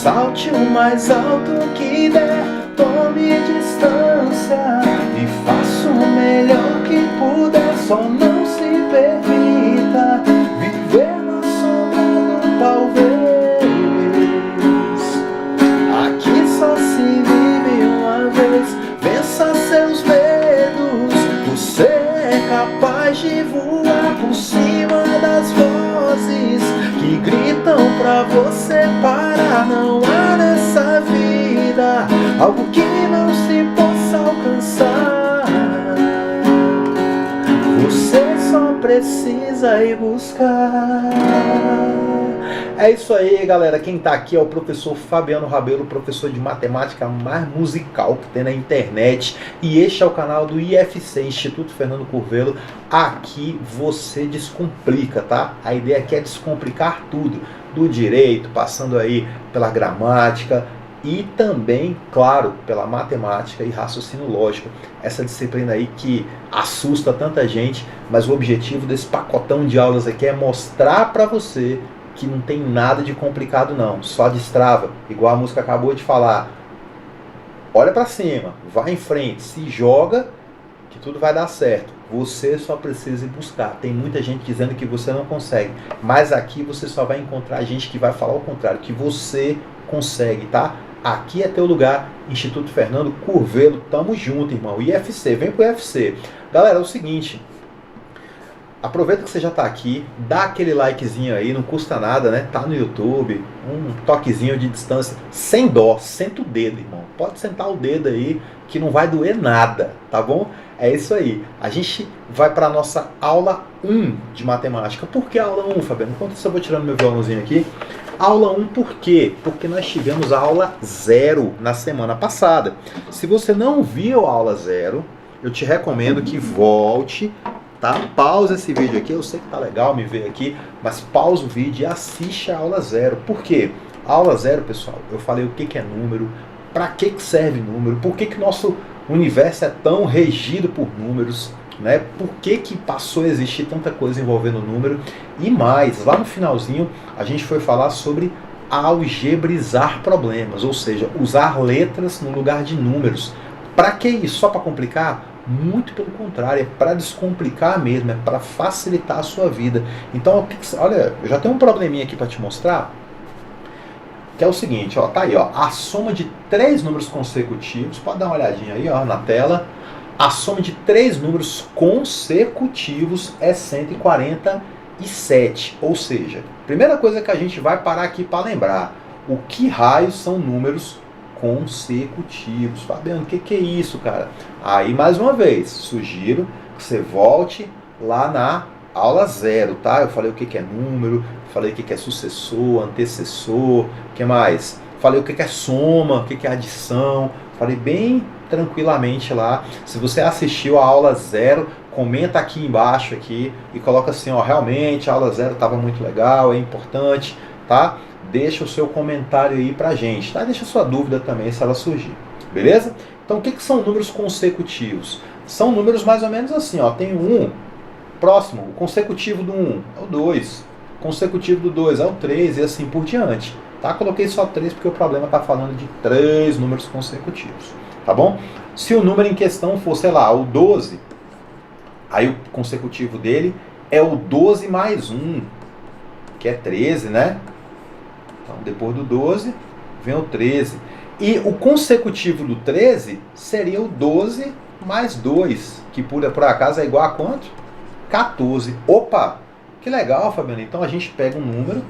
Salte o mais alto que der, tome distância e faça o melhor que puder. Só não se permita viver na sombra do talvez. Aqui só se vive uma vez. Vença seus medos. Você é capaz de voar por cima das vozes que gritam pra você parar. Não há nessa vida algo que não se possa alcançar. Você só precisa ir buscar. É isso aí, galera. Quem tá aqui é o professor Fabiano Rabelo, professor de matemática mais musical que tem na internet. E este é o canal do IFC, Instituto Fernando Curvelo. Aqui você descomplica, tá? A ideia aqui é descomplicar tudo. Do direito, passando aí pela gramática e também, claro, pela matemática e raciocínio lógico. Essa disciplina aí que assusta tanta gente, mas o objetivo desse pacotão de aulas aqui é mostrar pra você que não tem nada de complicado não, só destrava, igual a música acabou de falar. Olha pra cima, vai em frente, se joga, que tudo vai dar certo. Você só precisa ir buscar. Tem muita gente dizendo que você não consegue, mas aqui você só vai encontrar gente que vai falar o contrário, que você consegue, tá? Aqui é teu lugar, Instituto Fernando Curvelo, tamo junto, irmão. IFC, vem pro IFC. Galera, é o seguinte, aproveita que você já está aqui, dá aquele likezinho aí, não custa nada, né? Tá no YouTube, um toquezinho de distância, sem dó, senta o dedo, irmão. Pode sentar o dedo aí, que não vai doer nada, tá bom? É isso aí. A gente vai para a nossa aula 1 de matemática. Por que aula 1, Fabiano? Enquanto isso eu vou tirando meu violãozinho aqui. Aula 1 por quê? Porque nós tivemos a aula 0 na semana passada. Se você não viu a aula 0, eu te recomendo que volte, tá? Pausa esse vídeo aqui, eu sei que tá legal me ver aqui, mas pausa o vídeo e assiste a aula 0. Por quê? A aula 0, pessoal, eu falei o que é número, para que serve número, por que nosso universo é tão regido por números, né? Por que passou a existir tanta coisa envolvendo número e mais. Lá no finalzinho a gente foi falar sobre algebrizar problemas, ou seja, usar letras no lugar de números. Para que isso? Só para complicar? Muito pelo contrário, é para descomplicar mesmo, é para facilitar a sua vida. Então, olha, eu já tenho um probleminha aqui para te mostrar, que é o seguinte, ó, tá aí, ó, a soma de 3 números consecutivos, pode dar uma olhadinha aí, ó, na tela, a soma de 3 números consecutivos é 147, ou seja, primeira coisa que a gente vai parar aqui para lembrar, o que raios são números consecutivos? Fabiano, o que é isso, cara? Aí, mais uma vez, sugiro que você volte lá na aula 0, tá? Eu falei o que é número, falei o que é sucessor, antecessor, o que mais? Falei o que é soma, o que é adição, falei bem tranquilamente lá. Se você assistiu a aula 0, comenta aqui embaixo aqui e coloca assim, ó, realmente a aula 0 estava muito legal, é importante, tá? Deixa o seu comentário aí pra gente, tá? Deixa a sua dúvida também se ela surgir, beleza? Então o que são números consecutivos? São números mais ou menos assim, ó, tem o 1, próximo, o consecutivo do 1 é o 2, o consecutivo do 2 é o 3 e assim por diante, tá? Coloquei só 3 porque o problema tá falando de 3 números consecutivos, tá bom? Se o número em questão for, sei lá, o 12, aí o consecutivo dele é o 12 mais 1, que é 13, né? Então, depois do 12, vem o 13. E o consecutivo do 13 seria o 12 mais 2, que por acaso é igual a quanto? 14. Opa! Que legal, Fabiano. Então a gente pega um número,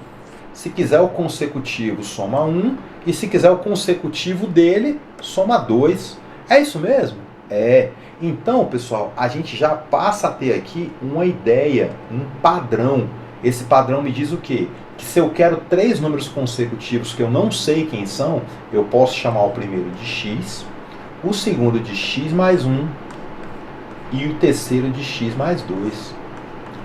se quiser o consecutivo, soma 1, e se quiser o consecutivo dele, soma 2. É isso mesmo? É. Então, pessoal, a gente já passa a ter aqui uma ideia, um padrão. Esse padrão me diz o quê? Que se eu quero 3 números consecutivos que eu não sei quem são, eu posso chamar o primeiro de x, o segundo de x mais 1 e o terceiro de x mais 2.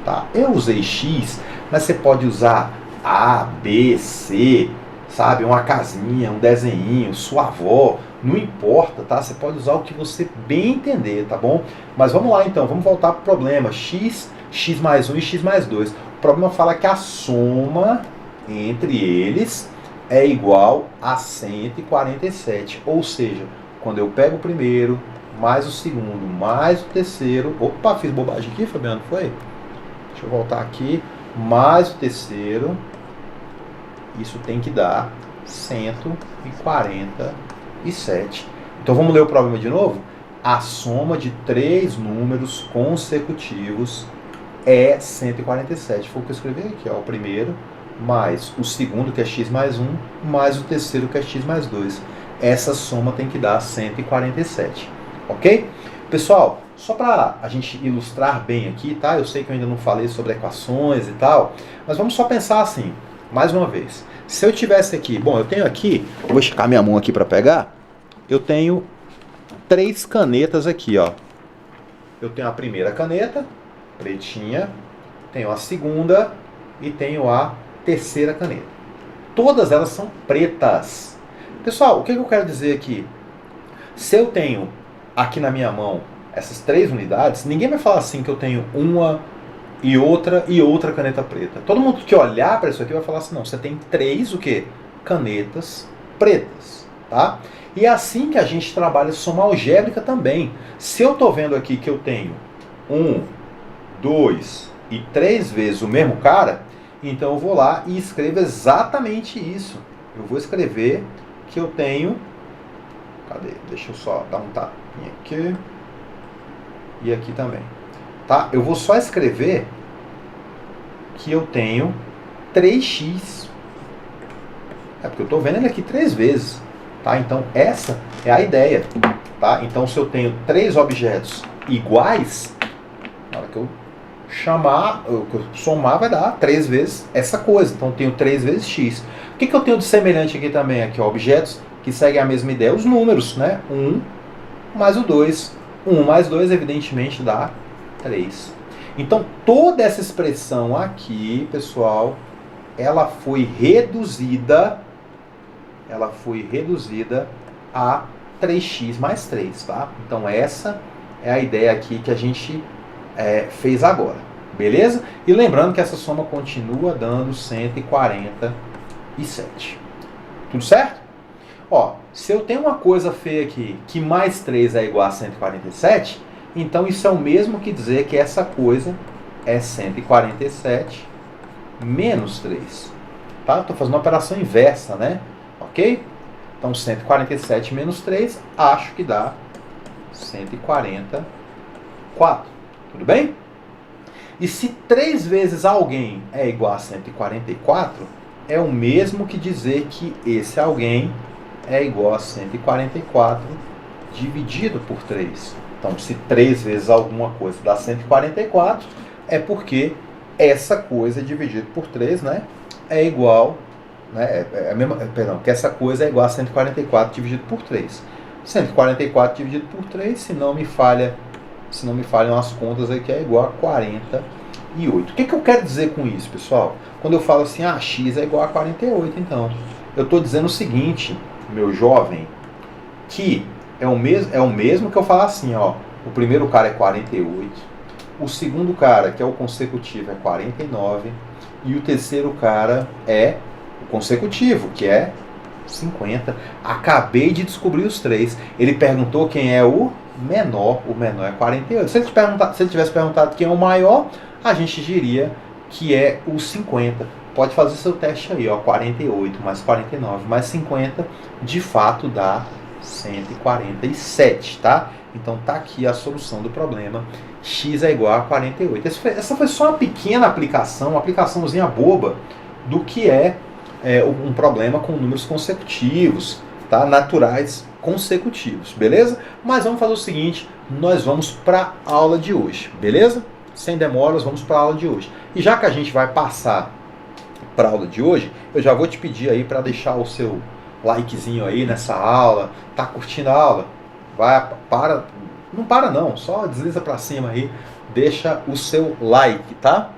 Tá? Eu usei x, mas você pode usar A, B, C, sabe? Uma casinha, um desenhinho, sua avó, não importa, tá? Você pode usar o que você bem entender, tá bom? Mas vamos lá então, vamos voltar para o problema. X mais 1 e x mais 2. O problema fala que a soma entre eles é igual a 147. Ou seja, quando eu pego o primeiro, mais o segundo, mais o terceiro... Opa, fiz bobagem aqui, Fabiano, foi? Deixa eu voltar aqui. Mais o terceiro, isso tem que dar 147. Então vamos ler o problema de novo? A soma de 3 números consecutivos é 147. Foi o que eu escrevi aqui, ó. O primeiro, mais o segundo, que é x mais 1, mais o terceiro, que é x mais 2. Essa soma tem que dar 147. Ok? Pessoal, só para a gente ilustrar bem aqui, tá? Eu sei que eu ainda não falei sobre equações e tal, mas vamos só pensar assim, mais uma vez. Se eu tivesse aqui, bom, eu tenho aqui, vou esticar minha mão aqui para pegar, eu tenho 3 canetas aqui, ó. Eu tenho a primeira caneta, pretinha, tenho a segunda e tenho a terceira caneta. Todas elas são pretas. Pessoal, o que eu quero dizer aqui? Se eu tenho aqui na minha mão essas 3 unidades, ninguém vai falar assim que eu tenho uma e outra caneta preta. Todo mundo que olhar para isso aqui vai falar assim, não, você tem 3 o quê? Canetas pretas, tá? E é assim que a gente trabalha soma algébrica também. Se eu estou vendo aqui que eu tenho 1, 2 e 3 vezes o mesmo cara, então eu vou lá e escrevo exatamente isso. Eu vou escrever que eu tenho... Cadê? Deixa eu só dar um tapinha aqui. E aqui também. Tá? Eu vou só escrever que eu tenho 3x. É porque eu estou vendo ele aqui 3 vezes. Tá? Então essa é a ideia. Tá? Então se eu tenho 3 objetos iguais, na hora que eu chamar, que eu somar, vai dar 3 vezes essa coisa. Então eu tenho 3 vezes x. O que eu tenho de semelhante aqui também? Aqui, ó, objetos que seguem a mesma ideia, os números, né? 1 mais o 2. 1 mais 2, evidentemente, dá 3. Então, toda essa expressão aqui, pessoal, ela foi reduzida a 3x mais 3, tá? Então, essa é a ideia aqui que a gente fez agora, beleza? E lembrando que essa soma continua dando 147. Tudo certo? Ó, se eu tenho uma coisa feia aqui, que mais 3 é igual a 147, então isso é o mesmo que dizer que essa coisa é 147 menos 3. Tá? Estou fazendo uma operação inversa, né? Ok? Então 147 menos 3, acho que dá 144. Tudo bem? E se 3 vezes alguém é igual a 144, é o mesmo que dizer que esse alguém é igual a 144 dividido por 3. Então, se 3 vezes alguma coisa dá 144, é porque essa coisa dividido por 3, né, é igual, né, que essa coisa é igual a 144 dividido por 3. 144 dividido por 3, se não me falham as contas aqui, é igual a 48. O que eu quero dizer com isso, pessoal? Quando eu falo assim, x é igual a 48, então, eu estou dizendo o seguinte, meu jovem, que é o mesmo que eu falar assim, ó, o primeiro cara é 48, o segundo cara, que é o consecutivo, é 49, e o terceiro cara é o consecutivo, que é 50. Acabei de descobrir os 3. Ele perguntou quem é o menor é 48. Se ele tivesse perguntado quem é o maior, a gente diria que é o 50. Pode fazer seu teste aí, ó, 48 mais 49 mais 50, de fato dá 147, tá? Então tá aqui a solução do problema, x é igual a 48. Essa foi só uma pequena aplicação, uma aplicaçãozinha boba do que é um problema com números consecutivos, tá? Naturais consecutivos, beleza? Mas vamos fazer o seguinte, nós vamos para a aula de hoje, beleza? Sem demoras, vamos para a aula de hoje. E já que a gente vai passar para a aula de hoje, eu já vou te pedir aí para deixar o seu likezinho aí nessa aula, tá curtindo a aula? Não para não, só desliza para cima aí, deixa o seu like, tá?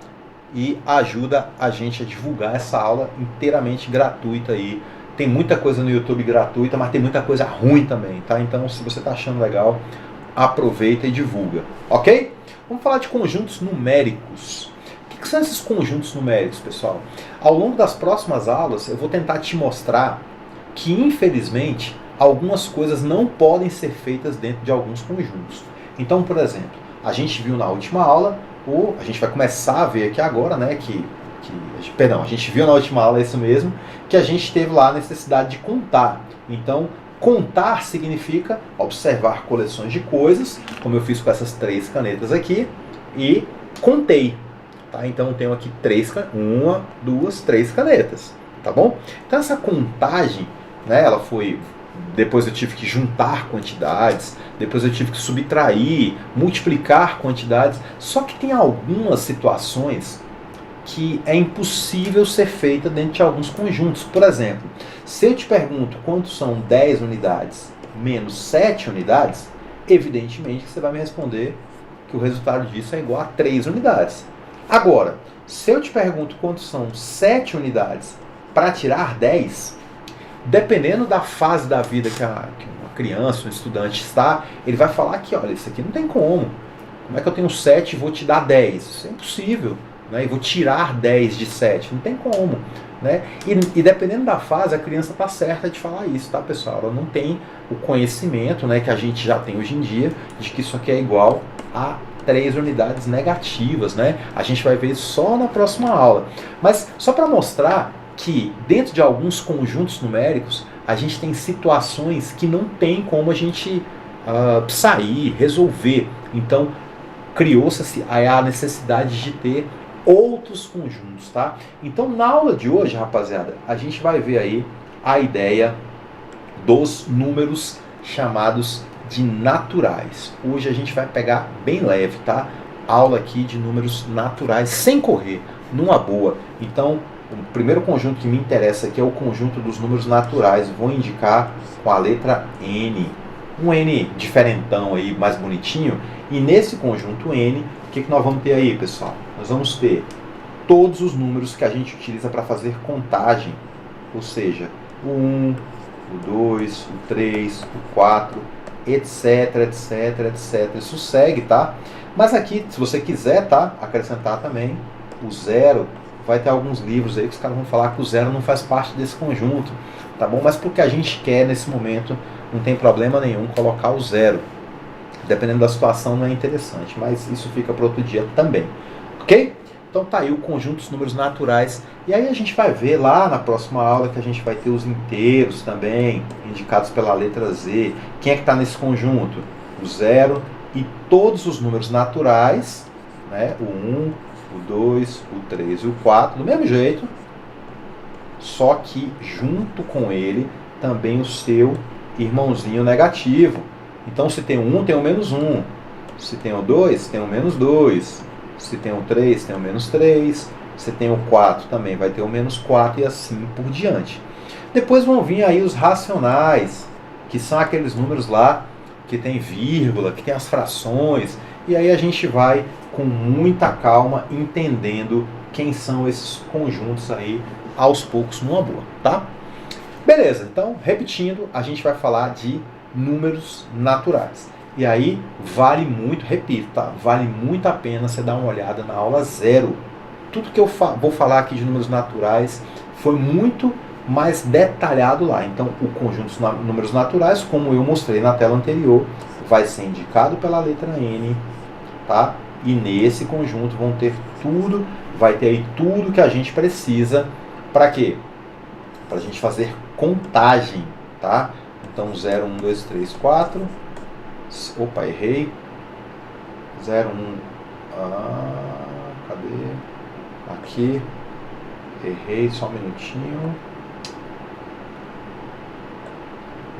E ajuda a gente a divulgar essa aula inteiramente gratuita aí. Tem muita coisa no YouTube gratuita, mas tem muita coisa ruim também, tá? Então, se você tá achando legal, aproveita e divulga, ok? Vamos falar de conjuntos numéricos. O que são esses conjuntos numéricos, pessoal? Ao longo das próximas aulas, eu vou tentar te mostrar que, infelizmente, algumas coisas não podem ser feitas dentro de alguns conjuntos. Então, por exemplo, a gente viu na última aula, ou a gente vai começar a ver aqui agora, né, a gente viu na última aula, é isso mesmo, que a gente teve lá a necessidade de contar. Então, contar significa observar coleções de coisas, como eu fiz com essas 3 canetas aqui, e contei. Tá? Então, eu tenho aqui 1, 2, 3 canetas. Tá bom? Então, essa contagem, né, ela foi... Depois eu tive que juntar quantidades, depois eu tive que subtrair, multiplicar quantidades. Só que tem algumas situações que é impossível ser feita dentro de alguns conjuntos. Por exemplo, se eu te pergunto quantos são 10 unidades menos 7 unidades, evidentemente que você vai me responder que o resultado disso é igual a 3 unidades. Agora, se eu te pergunto quantos são 7 unidades para tirar 10, dependendo da fase da vida que uma criança, um estudante está, ele vai falar que, olha, isso aqui não tem como. Como é que eu tenho 7 e vou te dar 10? Isso é impossível. Né? E vou tirar 10 de 7. Não tem como. Né? E dependendo da fase, a criança está certa de falar isso, tá, pessoal? Ela não tem o conhecimento, né, que a gente já tem hoje em dia de que isso aqui é igual a 3 unidades negativas. Né? A gente vai ver isso só na próxima aula. Mas só para mostrar que dentro de alguns conjuntos numéricos a gente tem situações que não tem como a gente sair, resolver. Então criou-se a necessidade de ter outros conjuntos, tá? Então na aula de hoje, rapaziada, a gente vai ver aí a ideia dos números chamados de naturais. Hoje a gente vai pegar bem leve, tá? Aula aqui de números naturais, sem correr, numa boa. Então o primeiro conjunto que me interessa aqui é o conjunto dos números naturais. Vou indicar com a letra N. Um N diferentão aí, mais bonitinho. E nesse conjunto N, o que nós vamos ter aí, pessoal? Nós vamos ter todos os números que a gente utiliza para fazer contagem. Ou seja, o 1, o 2, o 3, o 4, etc, etc, etc. Isso segue, tá? Mas aqui, se você quiser, tá, acrescentar também o 0. Vai ter alguns livros aí que os caras vão falar que o 0 não faz parte desse conjunto, tá bom? Mas porque a gente quer nesse momento, não tem problema nenhum colocar o 0. Dependendo da situação não é interessante, mas isso fica para outro dia também, ok? Então tá aí o conjunto dos números naturais. E aí a gente vai ver lá na próxima aula que a gente vai ter os inteiros também, indicados pela letra Z. Quem é que está nesse conjunto? O 0 e todos os números naturais, né? O 1, o 2, o 3 e o 4, do mesmo jeito, só que junto com ele também o seu irmãozinho negativo. Então se tem o 1, tem o menos 1. Se tem o 2, tem o menos 2. Se tem o 3, tem o menos 3. Se tem o 4, também vai ter o menos 4 e assim por diante. Depois vão vir aí os racionais, que são aqueles números lá que tem vírgula, que tem as frações. E aí a gente vai com muita calma entendendo quem são esses conjuntos aí aos poucos numa boa, tá? Beleza, então repetindo, a gente vai falar de números naturais. E aí vale muito, repito, tá? Vale muito a pena você dar uma olhada na aula 0. Tudo que eu vou falar aqui de números naturais foi muito mais detalhado lá. Então o conjunto dos números naturais, como eu mostrei na tela anterior, vai ser indicado pela letra N, tá? E nesse conjunto vão ter tudo, vai ter aí tudo que a gente precisa para quê? Para a gente fazer contagem, tá? Então 0, 1, 2, 3, 4. Opa, errei. 0, 1. Cadê? Aqui. Errei, só um minutinho.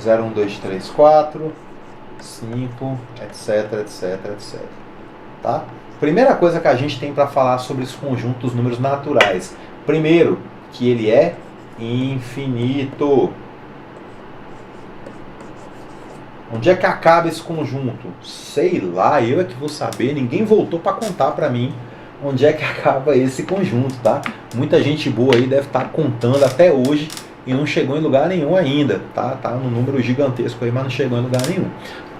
0, 1, 2, 3, 4. 5, etc, etc, etc. Tá? Primeira coisa que a gente tem para falar sobre esse conjunto dos números naturais. Primeiro, que ele é infinito. Onde é que acaba esse conjunto? Sei lá, eu é que vou saber. Ninguém voltou para contar para mim onde é que acaba esse conjunto, tá? Muita gente boa aí deve estar contando até hoje e não chegou em lugar nenhum ainda, tá? Tá num número gigantesco aí, mas não chegou em lugar nenhum.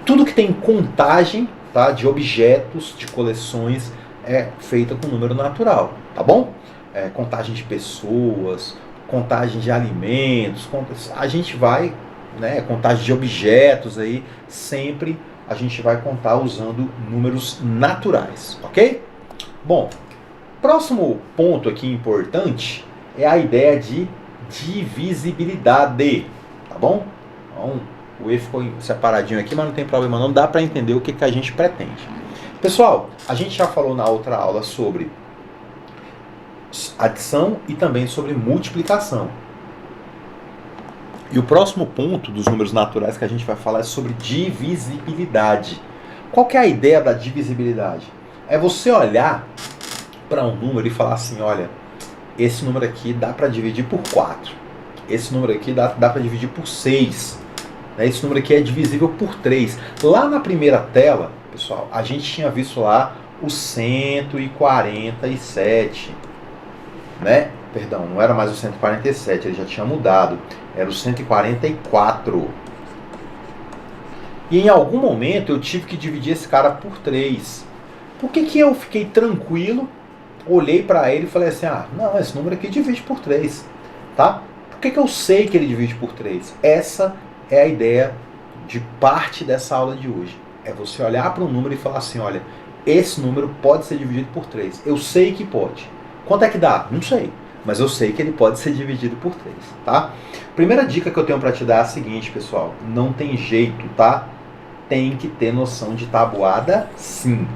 Tudo que tem contagem, tá, de objetos, de coleções, é feita com número natural, tá bom? Contagem de pessoas, contagem de alimentos, a gente vai, né, contagem de objetos aí, sempre a gente vai contar usando números naturais, ok? Bom, próximo ponto aqui importante é a ideia de divisibilidade, tá bom? Então, o E ficou separadinho aqui, mas não tem problema não, dá para entender o que a gente pretende. Pessoal, a gente já falou na outra aula sobre adição e também sobre multiplicação. E o próximo ponto dos números naturais que a gente vai falar é sobre divisibilidade. Qual que é a ideia da divisibilidade? É você olhar para um número e falar assim, olha, esse número aqui dá para dividir por 4. Esse número aqui dá para dividir por 6. Esse número aqui é divisível por 3. Lá na primeira tela, pessoal, a gente tinha visto lá o 147. Né? Perdão, não era mais o 147, ele já tinha mudado. Era o 144. E em algum momento eu tive que dividir esse cara por 3. Por que eu fiquei tranquilo, olhei para ele e falei assim, não, esse número aqui divide por 3. Tá? Por que eu sei que ele divide por 3? Essa é a ideia de parte dessa aula de hoje. É você olhar para um número e falar assim, olha, esse número pode ser dividido por 3. Eu sei que pode. Quanto é que dá? Não sei. Mas eu sei que ele pode ser dividido por 3, tá? Primeira dica que eu tenho para te dar é a seguinte, pessoal. Não tem jeito, tá? Tem que ter noção de tabuada, sim.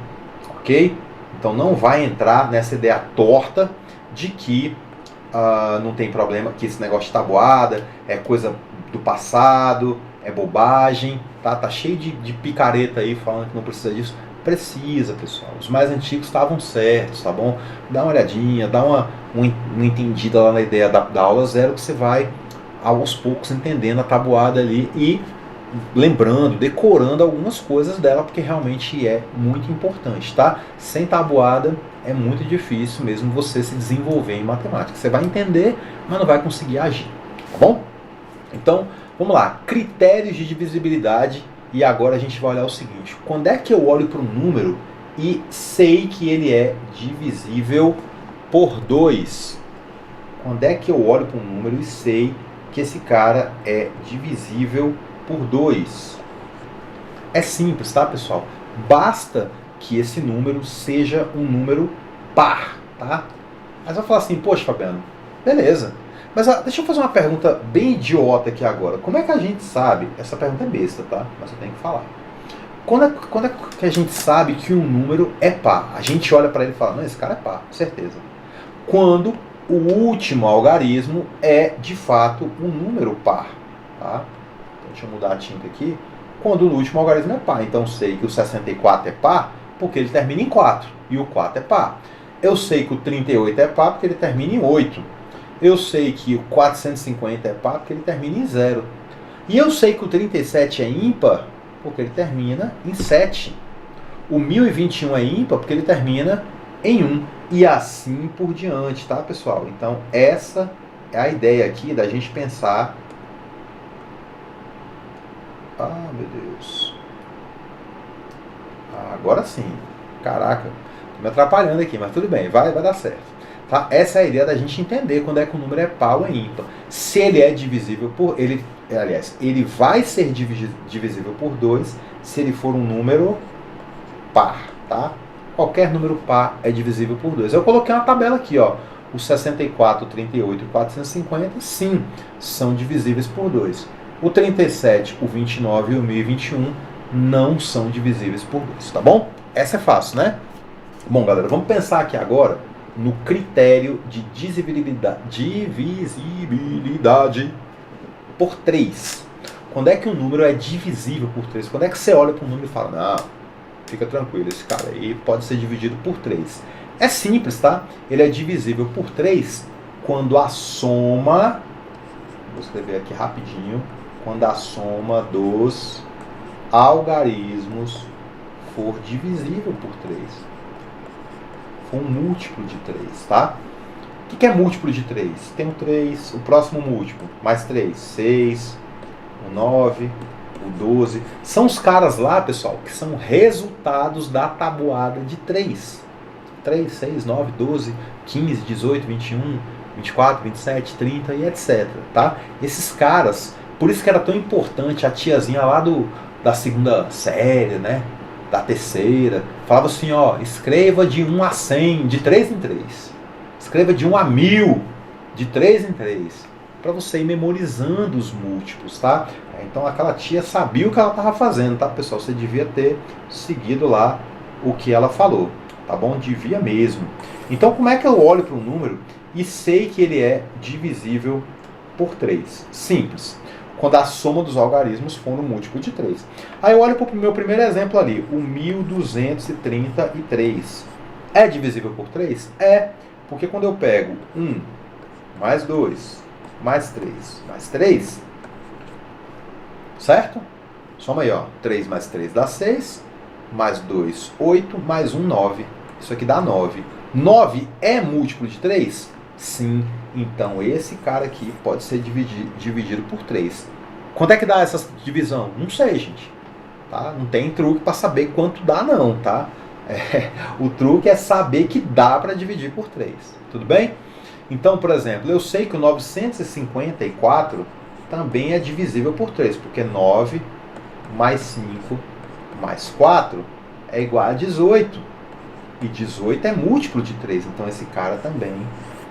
Ok? Então não vai entrar nessa ideia torta de que não tem problema, que esse negócio de tabuada é coisa do passado, é bobagem, tá? Tá cheio de picareta aí falando que não precisa disso. Precisa, pessoal. Os mais antigos estavam certos, tá bom? Dá uma olhadinha, dá uma entendida lá na ideia da aula 0, que você vai aos poucos entendendo a tabuada ali e lembrando, decorando algumas coisas dela, porque realmente é muito importante, tá? Sem tabuada é muito difícil mesmo você se desenvolver em matemática. Você vai entender, mas não vai conseguir agir, tá bom? Então, vamos lá. Critérios de divisibilidade. E agora a gente vai olhar o seguinte, quando é que eu olho para um número e sei que ele é divisível por 2? Quando é que eu olho para um número e sei que esse cara é divisível por 2? É simples, tá, pessoal? Basta que esse número seja um número par, tá? Mas vai falar assim, poxa, Fabiano, beleza. Mas deixa eu fazer uma pergunta bem idiota aqui agora. Como é que a gente sabe? Essa pergunta é besta, tá? Mas eu tenho que falar. Quando é que a gente sabe que um número é par? A gente olha para ele e fala, não, esse cara é par, com certeza. Quando o último algarismo é, de fato, um número par. Tá? Então, deixa eu mudar a tinta aqui. Quando o último algarismo é par. Então, eu sei que o 64 é par porque ele termina em 4. E o 4 é par. Eu sei que o 38 é par porque ele termina em 8. Eu sei que o 450 é par porque ele termina em 0. E eu sei que o 37 é ímpar porque ele termina em 7. O 1021 é ímpar porque ele termina em 1. E assim por diante, tá, pessoal? Então, essa é a ideia aqui da gente pensar... Ah, meu Deus. Agora sim. Caraca, tô me atrapalhando aqui, mas tudo bem, vai dar certo. Tá? Essa é a ideia da gente entender quando é que o número é par ou é ímpar. Se ele é divisível por... ele vai ser divisível por 2 se ele for um número par, tá? Qualquer número par é divisível por 2. Eu coloquei uma tabela aqui, ó. O 64, o 38 e o 450, sim, são divisíveis por 2. O 37, o 29 e o 1021 não são divisíveis por 2, tá bom? Essa é fácil, né? Bom, galera, vamos pensar aqui agora no critério de divisibilidade por 3. Quando é que um número é divisível por 3? Quando é que você olha para um número e fala, não, fica tranquilo, esse cara aí pode ser dividido por 3. É simples, tá? Ele é divisível por 3 quando a soma, vou escrever aqui rapidinho, quando a soma dos algarismos for divisível por 3. For um múltiplo de 3, tá? O que é múltiplo de 3? Tem o 3, o próximo múltiplo, mais 3, 6, o 9, o 12. São os caras lá, pessoal, que são resultados da tabuada de 3. 3, 6, 9, 12, 15, 18, 21, 24, 27, 30 e etc. Tá? Esses caras, por isso que era tão importante a tiazinha lá da segunda série, né? Da terceira, falava assim, ó, escreva de 1 a 100, de 3 em 3. Escreva de 1 a 1000, de 3 em 3. Para você ir memorizando os múltiplos, tá? Então aquela tia sabia o que ela estava fazendo, tá, pessoal? Você devia ter seguido lá o que ela falou, tá bom? Devia mesmo. Então como é que eu olho para um número e sei que ele é divisível por 3? Simples. Quando a soma dos algarismos for no múltiplo de 3. Aí eu olho para o meu primeiro exemplo ali, o 1233. É divisível por 3? É, porque quando eu pego 1 mais 2 mais 3 mais 3, certo? Soma aí, ó. 3 mais 3 dá 6, mais 2, 8, mais 1, 9. Isso aqui dá 9. 9 é múltiplo de 3? Sim. Então esse cara aqui pode ser dividido por 3. Quanto é que dá essa divisão? Não sei, gente. Tá? Não tem truque para saber quanto dá, não, tá? O truque é saber que dá para dividir por 3. Tudo bem? Então, por exemplo, eu sei que o 954 também é divisível por 3, porque 9 mais 5 mais 4 é igual a 18. E 18 é múltiplo de 3, então esse cara também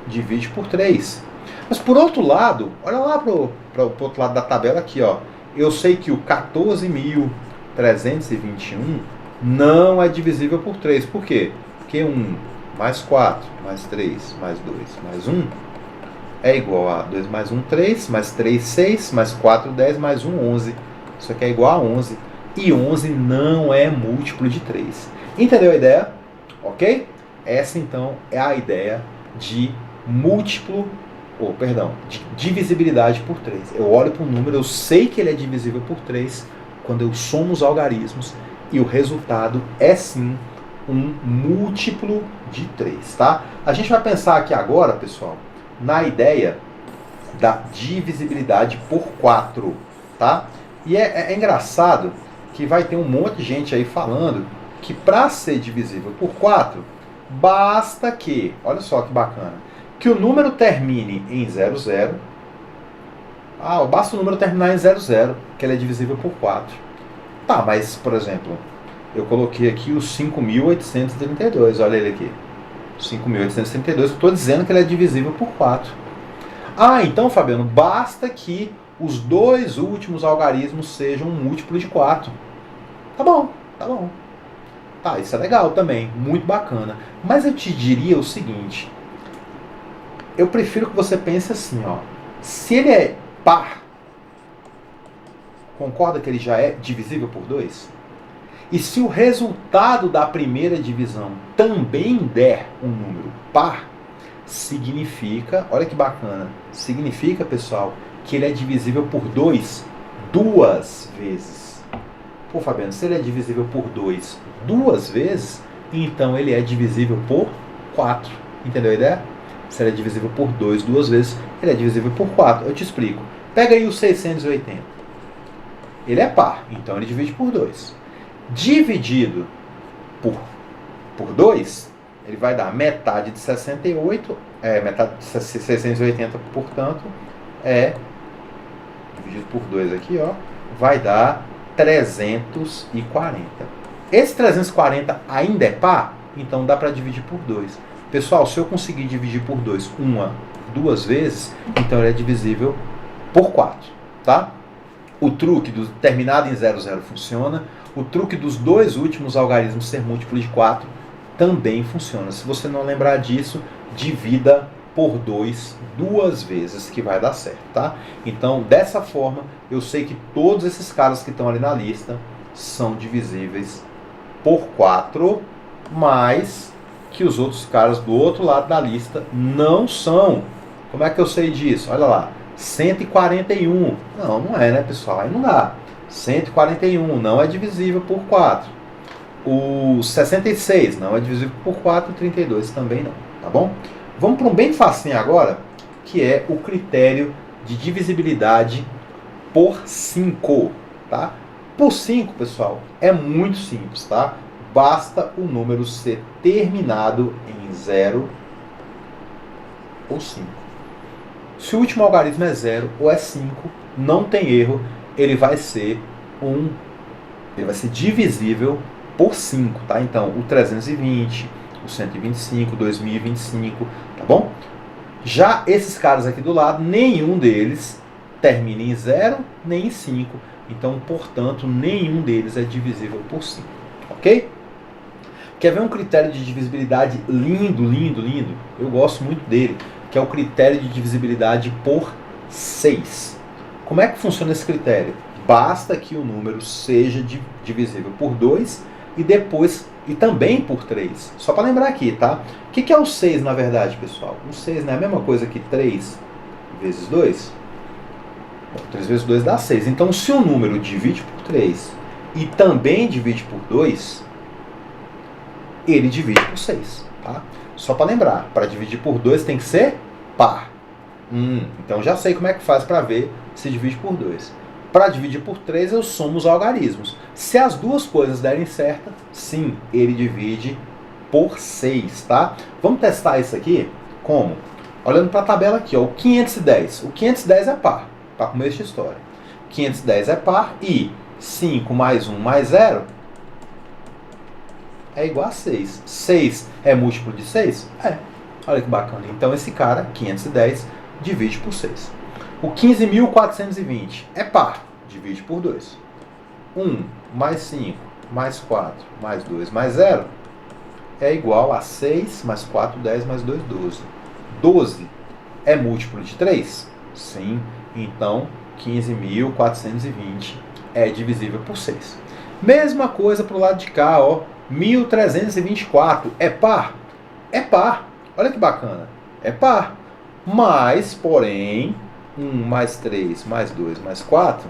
divide por 3. Mas por outro lado, olha lá para o outro lado da tabela aqui, ó. Eu sei que o 14.321 não é divisível por 3. Por quê? Porque 1 mais 4, mais 3, mais 2, mais 1 é igual a 2 mais 1, 3, mais 3, 6, mais 4, 10, mais 1, 11. Isso aqui é igual a 11. E 11 não é múltiplo de 3. Entendeu a ideia? Ok? Essa, então, é a ideia de de divisibilidade por 3. Eu olho para um número, eu sei que ele é divisível por 3 quando eu somo os algarismos e o resultado é sim um múltiplo de 3, tá? A gente vai pensar aqui agora, pessoal, na ideia da divisibilidade por 4, tá? E é engraçado que vai ter um monte de gente aí falando que para ser divisível por 4, basta que, olha só que bacana, que o número termine em 00. Basta o número terminar em 00, que ele é divisível por 4. Tá, mas, por exemplo, eu coloquei aqui o 5.832, olha ele aqui. 5.832, eu estou dizendo que ele é divisível por 4. Então, Fabiano, basta que os dois últimos algarismos sejam um múltiplo de 4. Tá bom, tá bom. Tá, isso é legal também, muito bacana. Mas eu te diria o seguinte, eu prefiro que você pense assim, ó. Se ele é par, concorda que ele já é divisível por 2? E se o resultado da primeira divisão também der um número par, significa, olha que bacana, significa, pessoal, que ele é divisível por 2 duas vezes. Pô, Fabiano, se ele é divisível por 2 duas vezes, então ele é divisível por 4. Entendeu a ideia? Se ele é divisível por 2 duas vezes, ele é divisível por 4. Eu te explico. Pega aí o 680. Ele é par, então ele divide por 2. Dividido por 2, ele vai dar metade de 68, metade de 680, portanto, dividido por 2 aqui, ó, vai dar 340. Esse 340 ainda é par, então dá para dividir por 2. Pessoal, se eu conseguir dividir por 2 duas vezes, então ele é divisível por 4, tá? O truque do terminado em 00 funciona. O truque dos dois últimos algarismos ser múltiplo de 4 também funciona. Se você não lembrar disso, divida por 2 duas vezes que vai dar certo, tá? Então, dessa forma, eu sei que todos esses caras que estão ali na lista são divisíveis por 4, mas que os outros caras do outro lado da lista não são. Como é que eu sei disso? Olha lá, 141. Não é, né, pessoal? Aí não dá. 141 não é divisível por 4. O 66 não é divisível por 4. O 32 também não, tá bom? Vamos para um bem facinho agora, que é o critério de divisibilidade por 5, tá? Por 5, pessoal, é muito simples, tá? basta o número ser terminado em 0 ou 5. Se o último algarismo é 0 ou é 5, não tem erro, ele vai ser divisível por 5, tá? Então, o 320, o 125, o 2025, tá bom? Já esses caras aqui do lado, nenhum deles termina em 0 nem em 5. Então, portanto, nenhum deles é divisível por 5, ok? Quer ver um critério de divisibilidade lindo, lindo, lindo? Eu gosto muito dele, que é o critério de divisibilidade por 6. Como é que funciona esse critério? Basta que o número seja divisível por 2 e também por 3. Só para lembrar aqui, tá? O que é o 6 na verdade, pessoal? O 6 não é a mesma coisa que 3 vezes 2? 3 vezes 2 dá 6. Então, se o número divide por 3 e também divide por 2, ele divide por 6. Tá? Só para lembrar, para dividir por 2 tem que ser par. Então, já sei como é que faz para ver se divide por 2. Para dividir por 3, eu somo os algarismos. Se as duas coisas derem certo, sim, ele divide por 6. Tá? Vamos testar isso aqui? Como? Olhando para a tabela aqui, ó, o 510. O 510 é par. Para começo de história. 510 é par e 5 mais 1 mais 0 é igual a 6. 6 é múltiplo de 6? É. Olha que bacana. Então esse cara, 510, divide por 6. O 15.420 é par. Divide por 2. 1 mais 5 mais 4 mais 2 mais 0 é igual a 6 mais 4, 10 mais 2, 12. 12 é múltiplo de 3? Sim. Então, 15.420 é divisível por 6. Mesma coisa para o lado de cá, ó. 1.324 é par? É par. Olha que bacana. É par. Mas, porém, 1 mais 3 mais 2 mais 4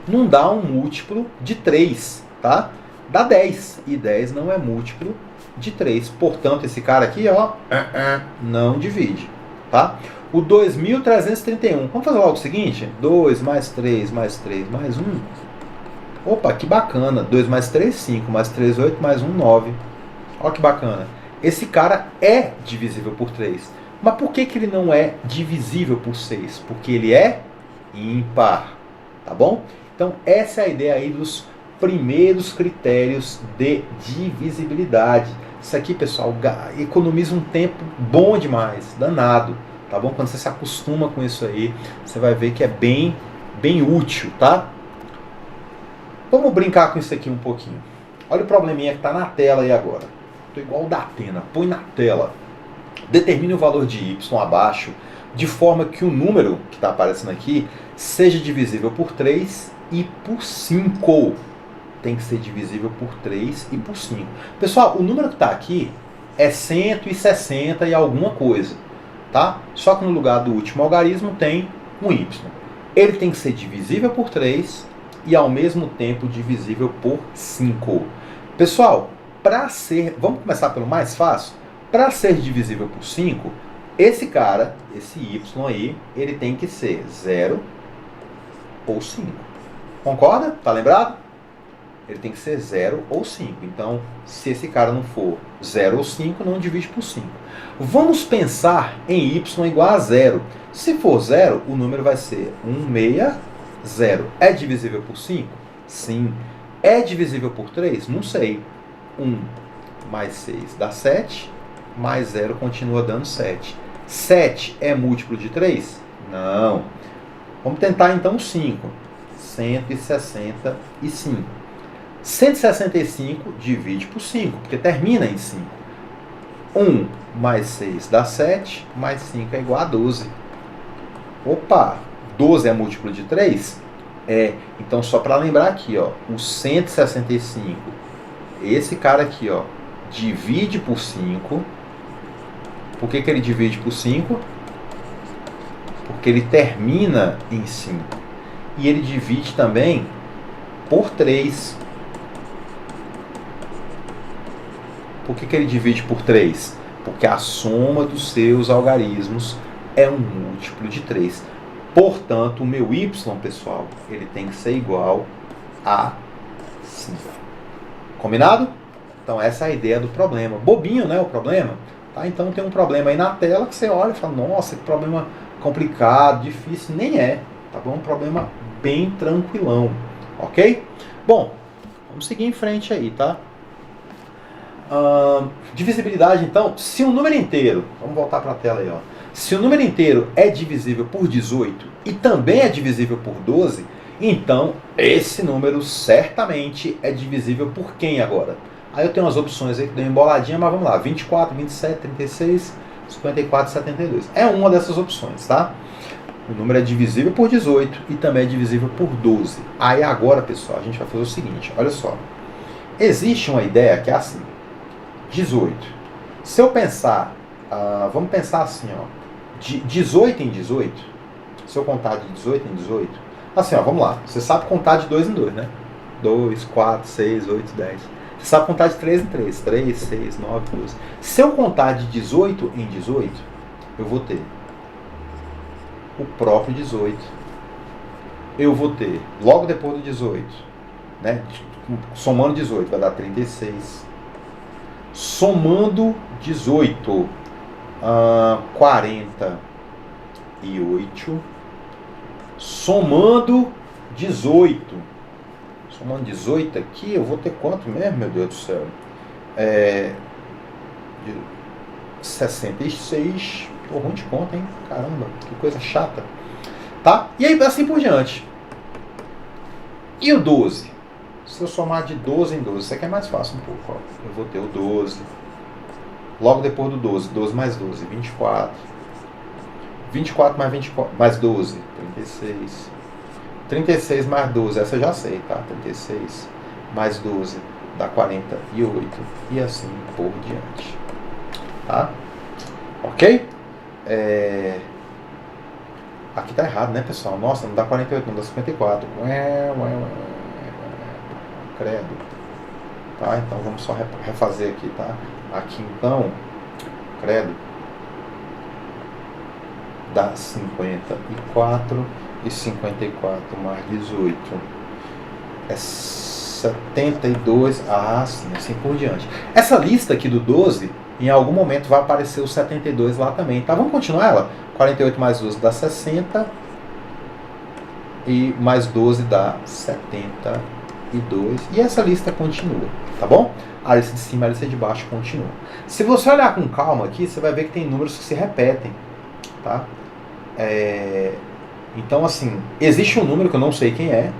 não dá um múltiplo de 3, tá? Dá 10. E 10 não é múltiplo de 3. Portanto, esse cara aqui, ó, não divide, tá? O 2.331. Vamos fazer logo o seguinte? 2 mais 3 mais 3 mais 1. Opa, que bacana. 2 mais 3, 5. Mais 3, 8. Mais 1, 9. Olha que bacana. Esse cara é divisível por 3. Mas por que ele não é divisível por 6? Porque ele é ímpar. Tá bom? Então, essa é a ideia aí dos primeiros critérios de divisibilidade. Isso aqui, pessoal, economiza um tempo bom demais. Danado. Tá bom? Quando você se acostuma com isso aí, você vai ver que é bem útil, tá? Vamos brincar com isso aqui um pouquinho. Olha o probleminha que está na tela aí agora. Estou igual o da Atena. Põe na tela. Determine o valor de y abaixo, de forma que o número que está aparecendo aqui seja divisível por 3 e por 5. Tem que ser divisível por 3 e por 5. Pessoal, o número que está aqui é 160 e alguma coisa. Tá? Só que no lugar do último algarismo tem um y. Ele tem que ser divisível por 3 e ao mesmo tempo divisível por 5. Pessoal, vamos começar pelo mais fácil? Para ser divisível por 5, esse cara, esse y aí, ele tem que ser 0 ou 5. Concorda? Tá lembrado? Ele tem que ser 0 ou 5. Então, se esse cara não for 0 ou 5, não divide por 5. Vamos pensar em y igual a 0. Se for 0, o número vai ser 160. É divisível por 5? Sim. É divisível por 3? Não sei. 1 mais 6 dá 7, mais 0 continua dando 7. 7 é múltiplo de 3? Não. Vamos tentar então 5. 165. 165 divide por 5, porque termina em 5. 1 mais 6 dá 7, mais 5 é igual a 12. Opa, 12 é múltiplo de 3? É, então só para lembrar aqui, ó, o 165, esse cara aqui, ó, divide por 5. Por que ele divide por 5? Porque ele termina em 5. E ele divide também por 3. Por que ele divide por 3? Porque a soma dos seus algarismos é um múltiplo de 3. Portanto, o meu y, pessoal, ele tem que ser igual a 5. Combinado? Então essa é a ideia do problema. Bobinho, né, o problema? Tá? Então tem um problema aí na tela que você olha e fala, nossa, que problema complicado, difícil. Nem é, tá bom? Um problema bem tranquilão, ok? Bom, vamos seguir em frente aí, tá? Divisibilidade, então, se um número inteiro, vamos voltar para a tela aí, ó. Se o número inteiro é divisível por 18 e também é divisível por 12, então esse número certamente é divisível por quem agora? Aí eu tenho umas opções aí que deu uma emboladinha, mas vamos lá. 24, 27, 36, 54, 72. É uma dessas opções, tá? O número é divisível por 18 e também é divisível por 12. Aí agora, pessoal, a gente vai fazer o seguinte, olha só. Existe uma ideia que é assim, 18. Se eu pensar, vamos pensar assim, ó, de 18 em 18, se eu contar de 18 em 18, assim, ó, vamos lá, você sabe contar de 2 em 2, né? 2, 4, 6, 8, 10. Você sabe contar de 3 em 3, 3, 6, 9, 12. Se eu contar de 18 em 18, eu vou ter o próprio 18. Eu vou ter, logo depois do 18, né? Somando 18 vai dar 36. Somando 18, 48. Somando 18. Somando 18 aqui, eu vou ter quanto mesmo, meu Deus do céu? 66. Tô ruim de conta, hein? Caramba, que coisa chata. Tá? E aí, assim por diante. E o 12? Se eu somar de 12 em 12, isso aqui é mais fácil um pouco. Ó. Eu vou ter o 12. Logo depois do 12, 12 mais 12, 24. 24 mais 24, mais 12, 36. 36 mais 12, essa eu já sei, tá? 36 mais 12 dá 48. E assim por diante. Tá? Ok? Aqui tá errado, né, pessoal? Nossa, não dá 48, não dá 54. Credo. Tá? Então vamos só refazer aqui, tá? Aqui então, credo, dá 54 e 54 mais 18 é 72. Ah, sim, assim por diante. Essa lista aqui do 12, em algum momento vai aparecer o 72 lá também, tá? Vamos continuar ela? 48 mais 12 dá 60 e mais 12 dá 72. E essa lista continua, tá bom? A lista de cima e a lista de baixo continua. Se você olhar com calma aqui, você vai ver que tem números que se repetem, tá? Então, assim, existe um número que eu não sei quem é,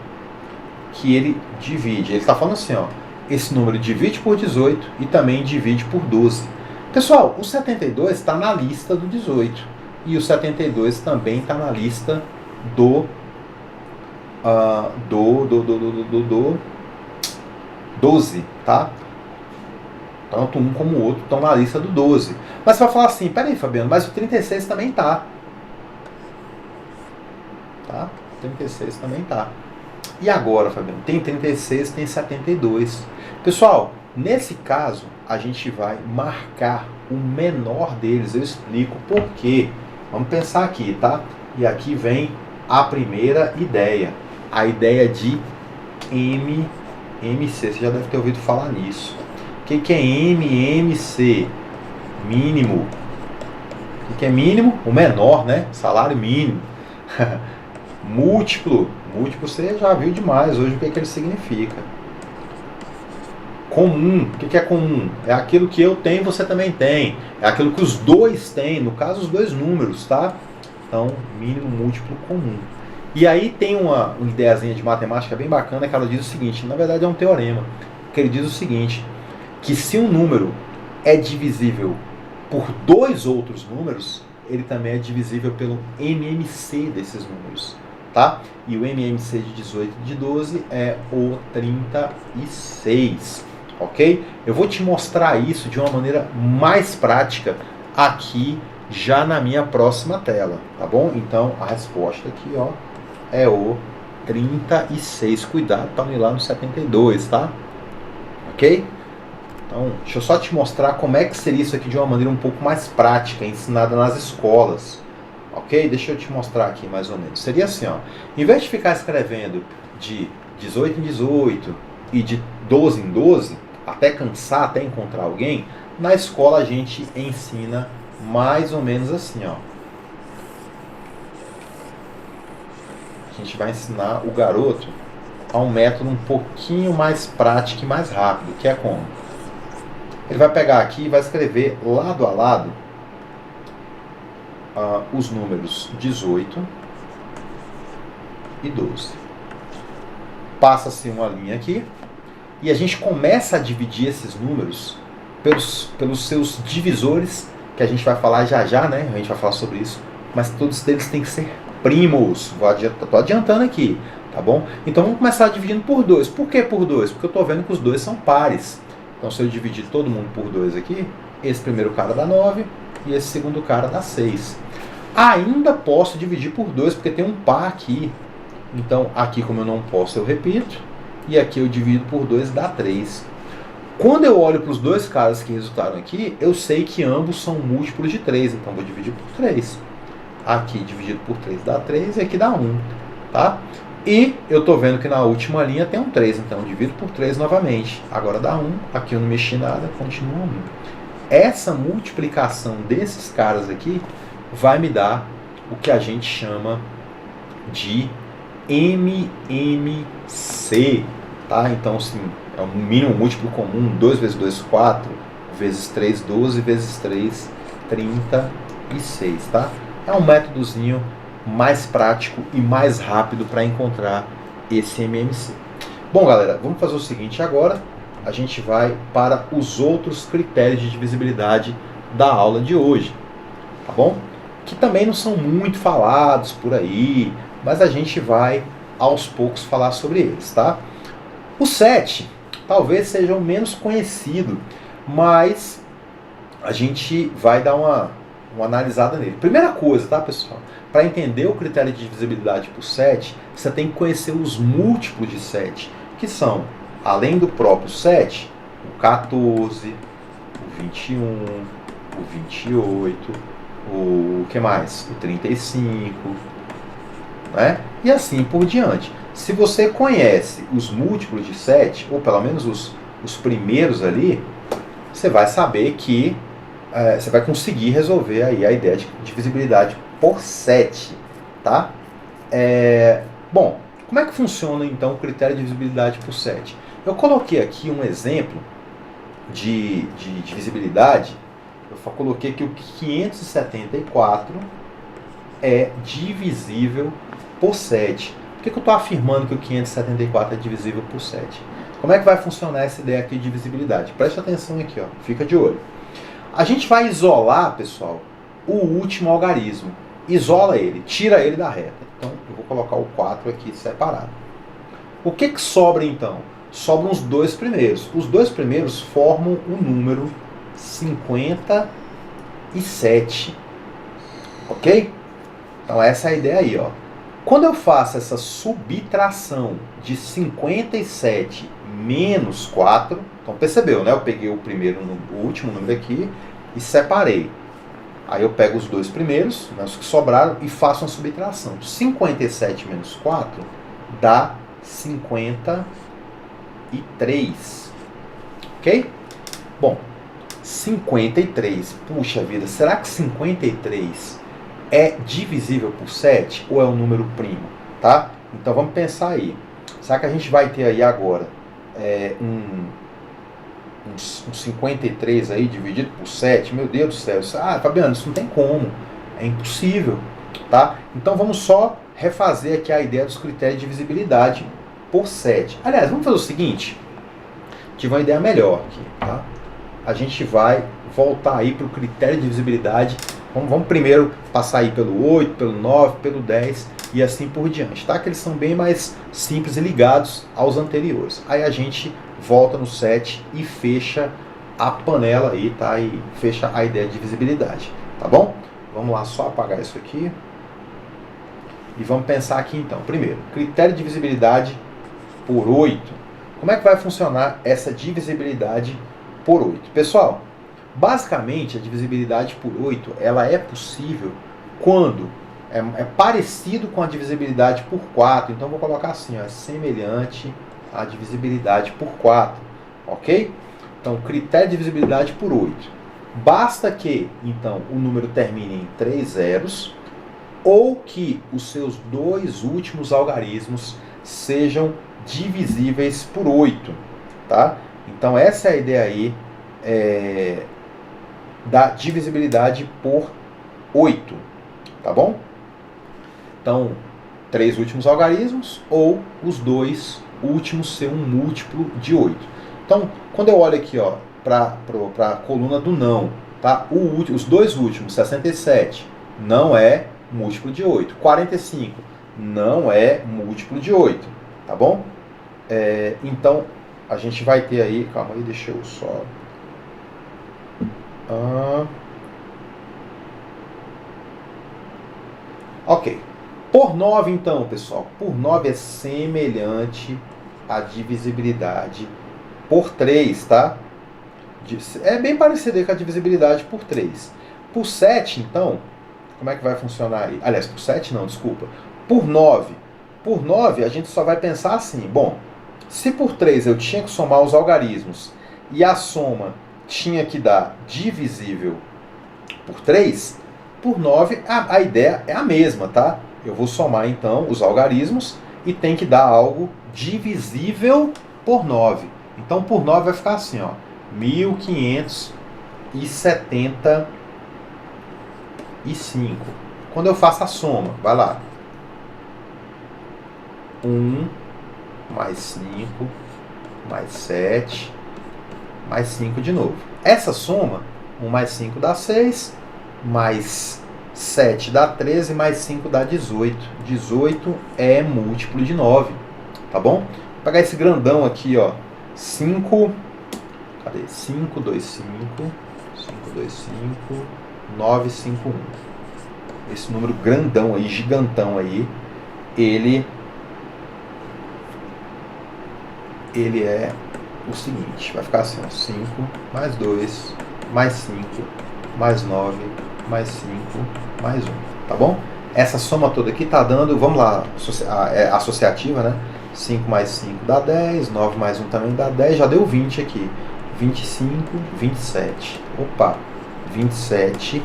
que ele divide. Ele está falando assim, ó, esse número divide por 18 e também divide por 12. Pessoal, o 72 está na lista do 18 e o 72 também está na lista do 12, tá? Tanto um como o outro estão na lista do 12. Mas você vai falar assim, peraí, Fabiano, mas o 36 também tá. Tá? 36 também tá. E agora, Fabiano? Tem 36, tem 72. Pessoal, nesse caso, a gente vai marcar o menor deles. Eu explico por quê. Vamos pensar aqui, tá? E aqui vem a primeira ideia. A ideia de MMC. Você já deve ter ouvido falar nisso. O que é MMC? Mínimo. O que é mínimo? O menor, né? Salário mínimo. Múltiplo. Múltiplo você já viu demais hoje o que ele significa. Comum. O que é comum? É aquilo que eu tenho e você também tem. É aquilo que os dois têm. No caso, os dois números, tá? Então, mínimo, múltiplo, comum. E aí tem uma ideiazinha de matemática bem bacana que ela diz o seguinte. Na verdade é um teorema. Que ele diz o seguinte. Que se um número é divisível por dois outros números, ele também é divisível pelo MMC desses números, tá? E o MMC de 18 e de 12 é o 36, ok? Eu vou te mostrar isso de uma maneira mais prática aqui já na minha próxima tela, tá bom? Então a resposta aqui, ó, é o 36. Cuidado para não ir lá no 72, tá? Ok? Então, deixa eu só te mostrar como é que seria isso aqui de uma maneira um pouco mais prática, ensinada nas escolas. Ok? Deixa eu te mostrar aqui mais ou menos. Seria assim, ó. Em vez de ficar escrevendo de 18 em 18 e de 12 em 12, até cansar, até encontrar alguém, na escola a gente ensina mais ou menos assim, ó. A gente vai ensinar o garoto a um método um pouquinho mais prático e mais rápido, que é como? Ele vai pegar aqui e vai escrever lado a lado os números 18 e 12. Passa-se uma linha aqui e a gente começa a dividir esses números pelos seus divisores, que a gente vai falar já já, né? A gente vai falar sobre isso, mas todos eles têm que ser primos. Estou adiantando aqui, tá bom? Então vamos começar dividindo por 2. Por que por 2? Porque eu estou vendo que os dois são pares. Então se eu dividir todo mundo por 2 aqui, esse primeiro cara dá 9 e esse segundo cara dá 6. Ainda posso dividir por 2 porque tem um par aqui. Então aqui, como eu não posso, eu repito. E aqui eu divido por 2 dá 3. Quando eu olho para os dois caras que resultaram aqui, eu sei que ambos são múltiplos de 3. Então vou dividir por 3. Aqui dividido por 3 dá 3 e aqui dá 1. Tá? E eu estou vendo que na última linha tem um 3. Então eu divido por 3 novamente. Agora dá 1. Aqui eu não mexi nada, continua 1. Essa multiplicação desses caras aqui vai me dar o que a gente chama de MMC, tá? Então, assim, é um mínimo múltiplo comum, 2 vezes 2, 4, vezes 3, 12, vezes 3, 36, tá? É um métodozinho mais prático e mais rápido para encontrar esse MMC. Bom, galera, vamos fazer o seguinte agora. A gente vai para os outros critérios de divisibilidade da aula de hoje, tá bom? Que também não são muito falados por aí, mas a gente vai aos poucos falar sobre eles, tá? O 7 talvez seja o menos conhecido, mas a gente vai dar uma analisada nele. Primeira coisa, tá, pessoal? Para entender o critério de divisibilidade por 7, você tem que conhecer os múltiplos de 7, que são, além do próprio 7, o 14, o 21, o 28, o que mais? O 35, né? E assim por diante. Se você conhece os múltiplos de 7, ou pelo menos os primeiros ali, você vai saber que você vai conseguir resolver aí a ideia de divisibilidade por 7, tá? Bom, como é que funciona então o critério de divisibilidade por 7? Eu coloquei aqui um exemplo de divisibilidade. Eu coloquei que o 574 é divisível por 7. Por que eu estou afirmando que o 574 é divisível por 7? Como é que vai funcionar essa ideia aqui de divisibilidade? Preste atenção aqui, ó, fica de olho. A gente vai isolar, pessoal, o último algarismo. Isola ele, tira ele da reta. Então, eu vou colocar o 4 aqui separado. O que sobra, então? Sobram os dois primeiros. Os dois primeiros formam o número 57. Ok? Então, essa é a ideia aí, ó. Quando eu faço essa subtração de 57 menos 4, então percebeu, né? Eu peguei o último número aqui e separei. Aí eu pego os dois primeiros, né, os que sobraram, e faço uma subtração. 57 menos 4 dá 53. Ok? Bom, 53. Puxa vida, será que 53 é divisível por 7 ou é um número primo? Tá? Então vamos pensar aí. Será que a gente vai ter aí agora um 53 aí dividido por 7? Meu Deus do céu. Fabiano, isso não tem como. É impossível. Tá? Então vamos só refazer aqui a ideia dos critérios de divisibilidade por 7. Aliás, vamos fazer o seguinte. Tive uma ideia melhor aqui. Tá? A gente vai voltar aí para o critério de divisibilidade. Vamos primeiro passar aí pelo 8, pelo 9, pelo 10 e assim por diante, tá? Que eles são bem mais simples e ligados aos anteriores. Aí a gente volta no 7 e fecha a panela aí, tá? E fecha a ideia de divisibilidade, tá bom? Vamos lá, só apagar isso aqui. E vamos pensar aqui então. Primeiro, critério de divisibilidade por 8. Como é que vai funcionar essa divisibilidade por 8? Pessoal, basicamente, a divisibilidade por 8 ela é possível quando é parecido com a divisibilidade por 4. Então, vou colocar assim, ó, é semelhante à divisibilidade por 4. Ok? Então, critério de divisibilidade por 8. Basta que, então, o número termine em 3 zeros ou que os seus dois últimos algarismos sejam divisíveis por 8. Tá? Então, essa é a ideia aí da divisibilidade por 8. Tá bom? Então, 3 últimos algarismos ou os dois últimos ser um múltiplo de 8. Então, quando eu olho aqui para a coluna do não, tá? Os dois últimos, 67, não é múltiplo de 8. 45 não é múltiplo de 8. Tá bom? Então, a gente vai ter aí... Calma aí, deixa eu só... Ok. Por 9, então, pessoal. Por 9 é semelhante à divisibilidade por 3, tá? É bem parecido com a divisibilidade por 3. Por 7, então, como é que vai funcionar aí? Aliás, por 7 não, desculpa. Por 9. Por 9, a gente só vai pensar assim. Bom, se por 3 eu tinha que somar os algarismos e a soma tinha que dar divisível por 3, por 9 a ideia é a mesma, tá? Eu vou somar, então, os algarismos e tem que dar algo divisível por 9. Então, por 9 vai ficar assim, ó, 1575. Quando eu faço a soma, vai lá. 1 mais 5 mais 7 mais 5 de novo. Essa soma, 1 mais 5 dá 6, mais 7 dá 13, mais 5 dá 18. 18 é múltiplo de 9, tá bom? Vou pegar esse grandão aqui, ó. 5, cadê? 5, 2, 5, 5, 2, 5, 9, 5, 1. Esse número grandão aí, gigantão aí, ele é o seguinte, vai ficar assim, ó, 5 mais 2, mais 5, mais 9, mais 5, mais 1, tá bom? Essa soma toda aqui tá dando, vamos lá, associativa, né? 5 mais 5 dá 10, 9 mais 1 também dá 10, já deu 20 aqui. 25, 27. Opa, 27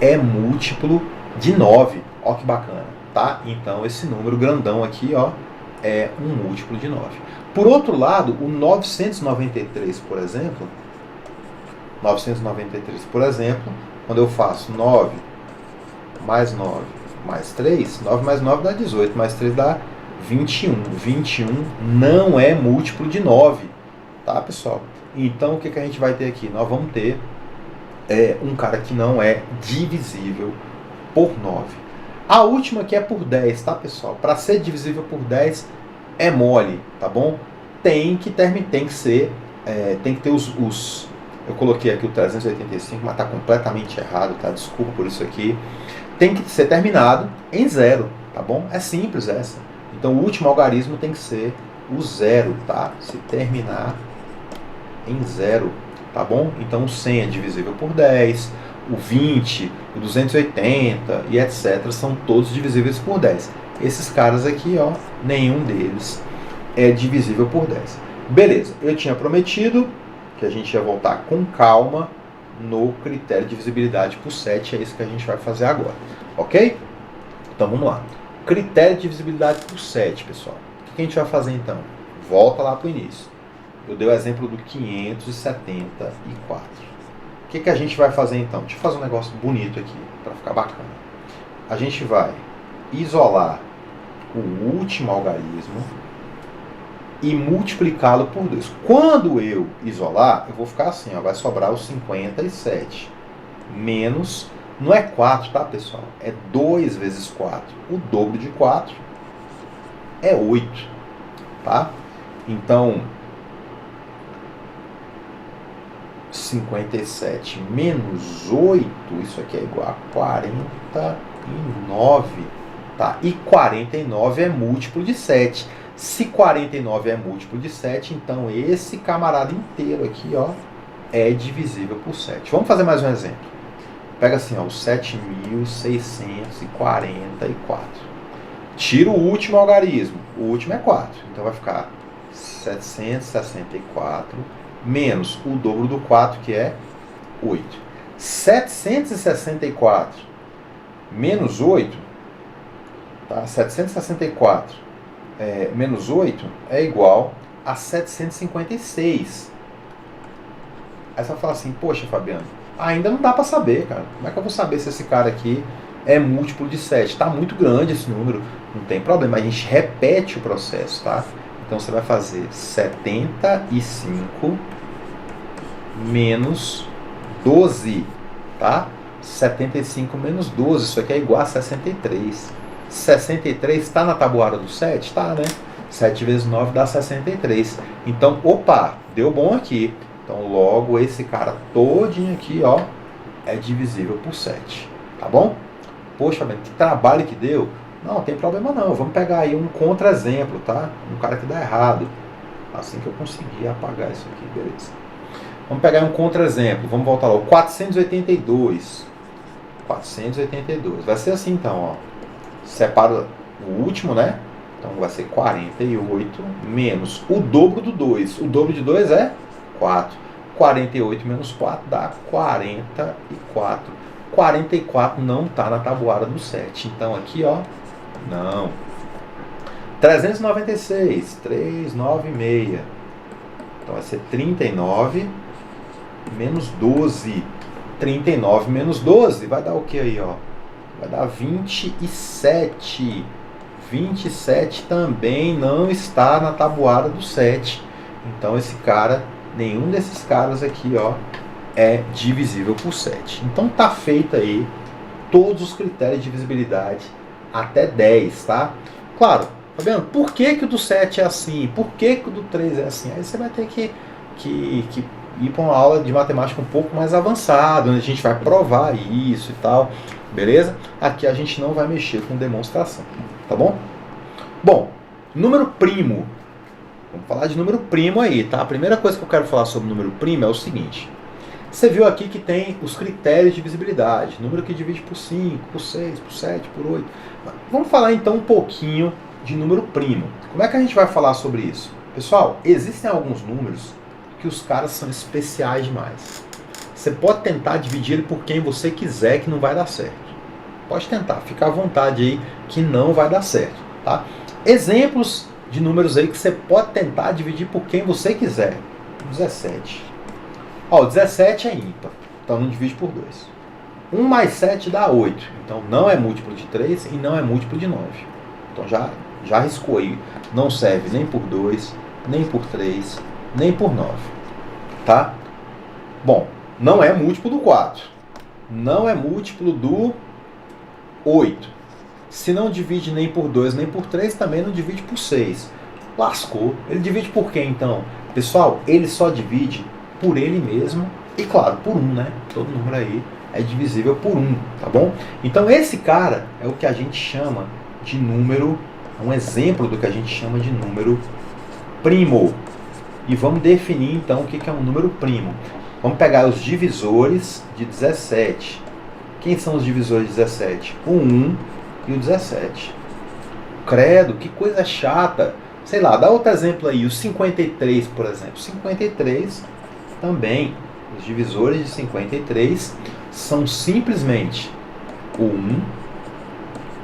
é múltiplo de 9. Ó que bacana, tá? Então esse número grandão aqui, ó, é um múltiplo de 9. Por outro lado, o 993, por exemplo, quando eu faço 9 mais 9 mais 3, 9 mais 9 dá 18, mais 3 dá 21. 21 não é múltiplo de 9, tá, pessoal? Então, o que a gente vai ter aqui? Nós vamos ter um cara que não é divisível por 9. A última que é por 10, tá, pessoal? Para ser divisível por 10 é mole, tá bom? Tem que ter os... Eu coloquei aqui o 385, mas está completamente errado, tá? Desculpa por isso aqui. Tem que ser terminado em 0, tá bom? É simples essa. Então, o último algarismo tem que ser o 0, tá? Se terminar em 0, tá bom? Então, o 100 é divisível por 10, o 20, o 280 e etc. são todos divisíveis por 10. Esses caras aqui, ó, nenhum deles é divisível por 10. Beleza, eu tinha prometido que a gente ia voltar com calma no critério de divisibilidade por 7, é isso que a gente vai fazer agora, ok? Então vamos lá. Critério de divisibilidade por 7, pessoal. O que a gente vai fazer então? Volta lá para o início. Eu dei o exemplo do 574. O que a gente vai fazer então? Deixa eu fazer um negócio bonito aqui, para ficar bacana. A gente vai isolar o último algarismo e multiplicá-lo por 2. Quando eu isolar, eu vou ficar assim, ó, vai sobrar o 57. Menos, não é 4, tá, pessoal? É 2 vezes 4. O dobro de 4 é 8, tá? Então, 57 menos 8, isso aqui é igual a 49, tá? E 49 é múltiplo de 7. Se 49 é múltiplo de 7, então esse camarada inteiro aqui, ó, é divisível por 7. Vamos fazer mais um exemplo. Pega assim, ó, o 7.644. Tira o último algarismo. O último é 4. Então vai ficar 764 menos o dobro do 4, que é 8. 764 menos 8, tá? 764 menos 8 é igual a 756. Aí você vai falar assim, poxa, Fabiano, ainda não dá para saber, cara. Como é que eu vou saber se esse cara aqui é múltiplo de 7? Está muito grande esse número, não tem problema. A gente repete o processo, tá? Então você vai fazer 75 menos 12, tá? 75 menos 12, isso aqui é igual a 63. 63 está na tabuada do 7? Tá, né? 7 vezes 9 dá 63. Então, opa, deu bom aqui. Então, logo, esse cara todinho aqui, ó, é divisível por 7. Tá bom? Poxa, que trabalho que deu. Não tem problema não. Vamos pegar aí um contra-exemplo, tá? Um cara que dá errado. Assim que eu conseguir apagar isso aqui, beleza. Vamos pegar um contra-exemplo. Vamos voltar lá. O 482. 482. Vai ser assim, então, ó. Separa o último, né? Então vai ser 48 menos o dobro do 2. O dobro de 2 é 4. 48 menos 4 dá 44. 44 não está na tabuada do 7. Então aqui, ó, não. 396. 396. Então vai ser 39 menos 12. 39 menos 12 vai dar o que aí, ó? Vai dar 27. 27 também não está na tabuada do 7. Então esse cara, nenhum desses caras aqui, ó, é divisível por 7. Então tá feito aí todos os critérios de divisibilidade até 10, tá? Claro, tá vendo? Por que que o do 7 é assim? Por que que o do 3 é assim? Aí você vai ter que ir para uma aula de matemática um pouco mais avançada, onde a gente vai provar isso e tal, beleza? Aqui a gente não vai mexer com demonstração, tá bom? Bom, número primo. Vamos falar de número primo aí, tá? A primeira coisa que eu quero falar sobre número primo é o seguinte. Você viu aqui que tem os critérios de divisibilidade. Número que divide por 5, por 6, por 7, por 8. Vamos falar então um pouquinho de número primo. Como é que a gente vai falar sobre isso? Pessoal, existem alguns números que os caras são especiais demais. Você pode tentar dividir ele por quem você quiser que não vai dar certo. Pode tentar, fica à vontade aí que não vai dar certo, tá? Exemplos de números aí que você pode tentar dividir por quem você quiser. 17. Ó, o 17 é ímpar, então não divide por 2. 1 mais 7 dá 8, então não é múltiplo de 3 e não é múltiplo de 9. Então já arriscou aí, não serve nem por 2, nem por 3, nem por 9, tá? Bom, não é múltiplo do 4, não é múltiplo do 8. Se não divide nem por 2, nem por 3, também não divide por 6. Lascou. Ele divide por quê, então? Pessoal, ele só divide por ele mesmo e, claro, por 1, né? Todo número aí é divisível por 1, tá bom? Então, esse cara é o que a gente chama de número, um exemplo do que a gente chama de número primo. E vamos definir, então, o que é um número primo. Vamos pegar os divisores de 17. Quem são os divisores de 17? O 1 e o 17. Credo, que coisa chata. Sei lá, dá outro exemplo aí. O 53, por exemplo. 53 também. Os divisores de 53 são simplesmente o 1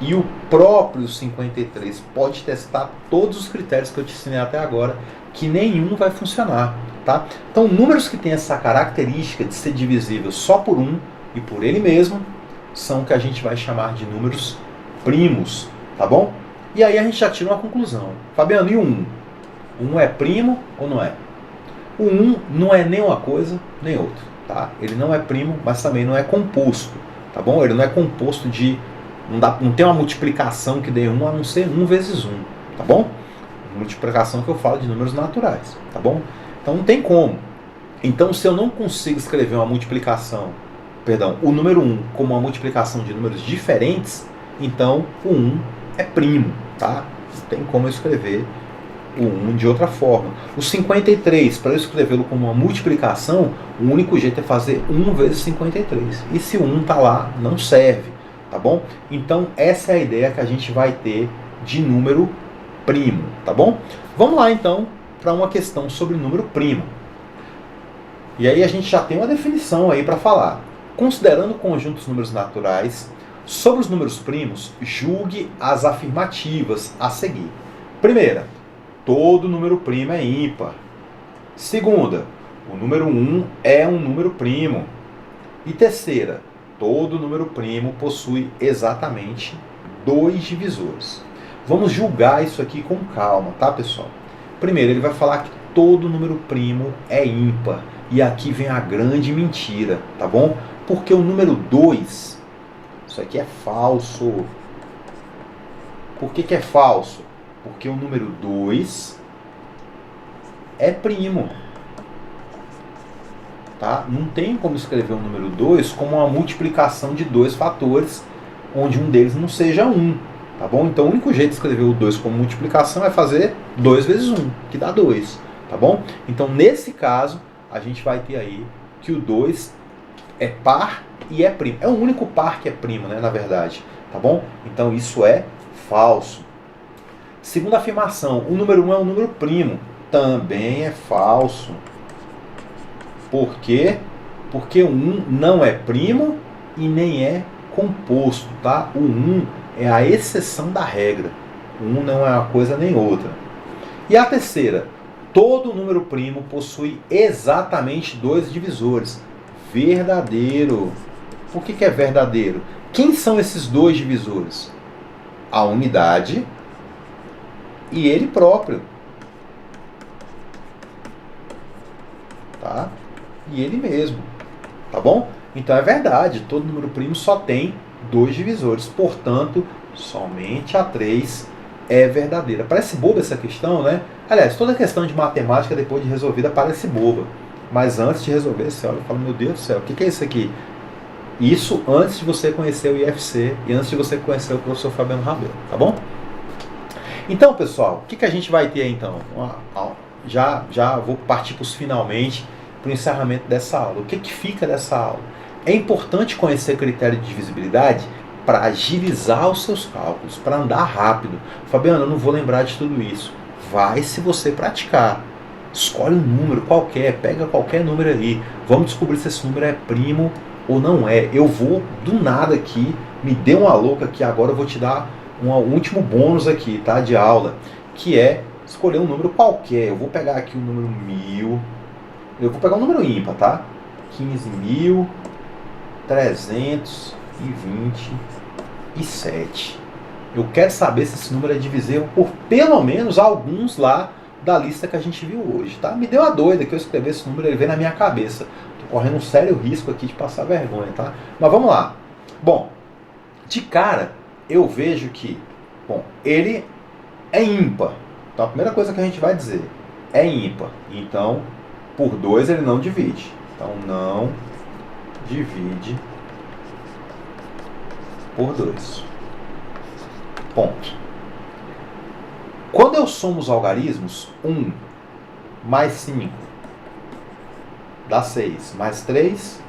e o próprio 53. Pode testar todos os critérios que eu te ensinei até agora, que nenhum vai funcionar, tá? Então, números que têm essa característica de ser divisível só por 1 e por ele mesmo são o que a gente vai chamar de números primos, tá bom? E aí a gente já tira uma conclusão. Fabiano, e o 1? O 1 é primo ou não é? O 1 não é nem uma coisa nem outra, tá? Ele não é primo, mas também não é composto, tá bom? Ele não é composto de... Não tem uma multiplicação que dê 1 a não ser 1 vezes 1, tá bom? Multiplicação que eu falo de números naturais, tá bom? Então não tem como. Então, se eu não consigo escrever uma multiplicação, o número 1 como uma multiplicação de números diferentes, então o 1 é primo, tá? Não tem como eu escrever o 1 de outra forma. O 53, para eu escrevê-lo como uma multiplicação, o único jeito é fazer 1 vezes 53. E se o 1 está lá, não serve, tá bom? Então, essa é a ideia que a gente vai ter de número primo, tá bom? Vamos lá, então, para uma questão sobre número primo. E aí a gente já tem uma definição aí para falar. Considerando o conjunto dos números naturais, sobre os números primos, julgue as afirmativas a seguir. Primeira, todo número primo é ímpar. Segunda, o número 1 é um número primo. E terceira, todo número primo possui exatamente 2 divisores. Vamos julgar isso aqui com calma, tá, pessoal? Primeiro, ele vai falar que todo número primo é ímpar. E aqui vem a grande mentira, tá bom? Porque o número 2, isso aqui é falso. Por que é falso? Porque o número 2 é primo. Tá? Não tem como escrever o número 2 como uma multiplicação de 2 fatores, onde um deles não seja 1. Tá bom? Então o único jeito de escrever o 2 como multiplicação é fazer 2 vezes 1, que dá 2. Tá bom? Então nesse caso, a gente vai ter aí que o 2 é par e é primo. É o único par que é primo, né, na verdade. Tá bom? Então isso é falso. Segunda afirmação, o número 1 é um número primo. Também é falso. Por quê? Porque o 1 não é primo e nem é composto, tá? O 1 é a exceção da regra. O 1 não é uma coisa nem outra. E a terceira, todo número primo possui exatamente 2 divisores. Verdadeiro. Por que é verdadeiro? Quem são esses 2 divisores? A unidade e ele próprio. Tá? E ele mesmo. Tá bom? Então é verdade, todo número primo só tem 2 divisores. Portanto, somente a 3 é verdadeira. Parece boba essa questão, né? Aliás, toda questão de matemática, depois de resolvida, parece boba. Mas antes de resolver, você olha e fala, meu Deus do céu, o que é isso aqui? Isso antes de você conhecer o IFC e antes de você conhecer o professor Fabiano Rabelo, tá bom? Então, pessoal, o que a gente vai ter aí, então? Já vou partir para os finalmente, para o encerramento dessa aula. O que fica dessa aula? É importante conhecer critério de divisibilidade para agilizar os seus cálculos, para andar rápido. Fabiano, eu não vou lembrar de tudo isso. Vai se você praticar. Escolhe um número qualquer, pega qualquer número aí. Vamos descobrir se esse número é primo ou não é. Eu vou do nada aqui, me dê uma louca aqui, agora eu vou te dar um último bônus aqui, tá, de aula, que é escolher um número qualquer. Eu vou pegar aqui o número 1000, eu vou pegar um número ímpar, tá? 15.327. Eu quero saber se esse número é divisível por pelo menos alguns lá da lista que a gente viu hoje, tá? Me deu a doida que eu escrever esse número, ele veio na minha cabeça. Tô correndo um sério risco aqui de passar vergonha, tá? Mas vamos lá. Bom, de cara, eu vejo que, bom, ele é ímpar. Então a primeira coisa que a gente vai dizer é ímpar. Então, por 2 ele não divide. Então não divide por 2. Ponto. Quando eu somo os algarismos, 1 mais 5 dá 6, mais 3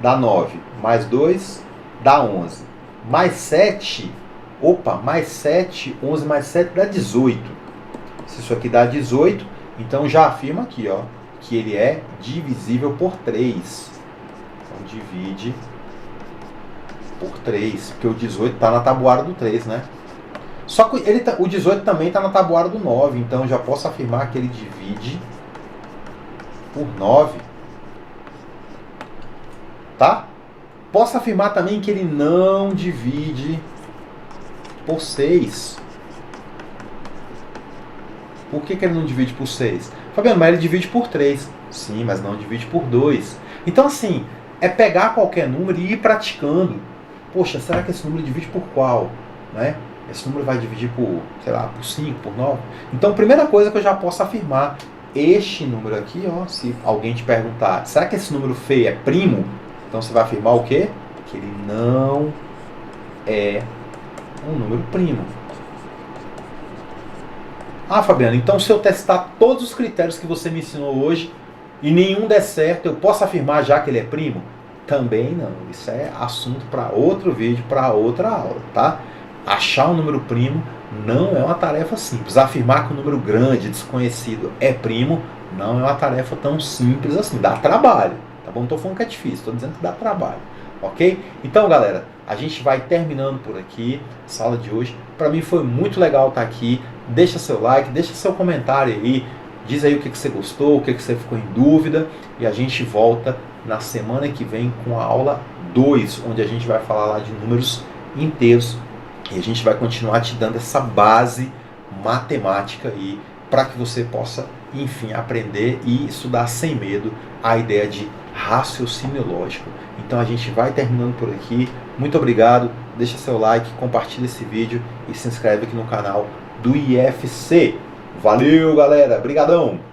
dá 9, mais 2 dá 11, mais 7, mais 7, 11 mais 7 dá 18. Se isso aqui dá 18, então já afirma aqui, ó, que ele é divisível por 3. Então divide por 3, porque o 18 está na tabuada do 3, né? Só que o 18 também está na tabuada do 9, então já posso afirmar que ele divide por 9. Tá? Posso afirmar também que ele não divide por 6. Por que ele não divide por 6? Fabiano, mas ele divide por 3. Sim, mas não divide por 2. Então, assim, é pegar qualquer número e ir praticando. Poxa, será que esse número divide por qual? Né? Esse número vai dividir por, sei lá, por 5, por 9. Então, primeira coisa que eu já posso afirmar, este número aqui, ó, se alguém te perguntar, será que esse número feio é primo? Então você vai afirmar o quê? Que ele não é um número primo. Ah, Fabiano, então se eu testar todos os critérios que você me ensinou hoje e nenhum der certo, eu posso afirmar já que ele é primo? Também não. Isso é assunto para outro vídeo, para outra aula, tá? Achar um número primo não é uma tarefa simples. Afirmar que um número grande, desconhecido, é primo, Não é uma tarefa tão simples assim, dá trabalho, tá bom? Não estou falando que é difícil, estou dizendo que dá trabalho, ok? Então, galera, a gente vai terminando por aqui a sala de hoje. Para mim foi muito legal estar aqui. Deixa seu like, deixa seu comentário aí, diz aí o que você gostou, o que você ficou em dúvida, e a gente volta na semana que vem com a aula 2, onde a gente vai falar lá de números inteiros, e a gente vai continuar te dando essa base matemática aí, para que você possa, enfim, aprender e estudar sem medo a ideia de raciocínio lógico. Então a gente vai terminando por aqui. Muito obrigado, deixa seu like, compartilha esse vídeo e se inscreve aqui no canal do IFC. Valeu, galera, brigadão!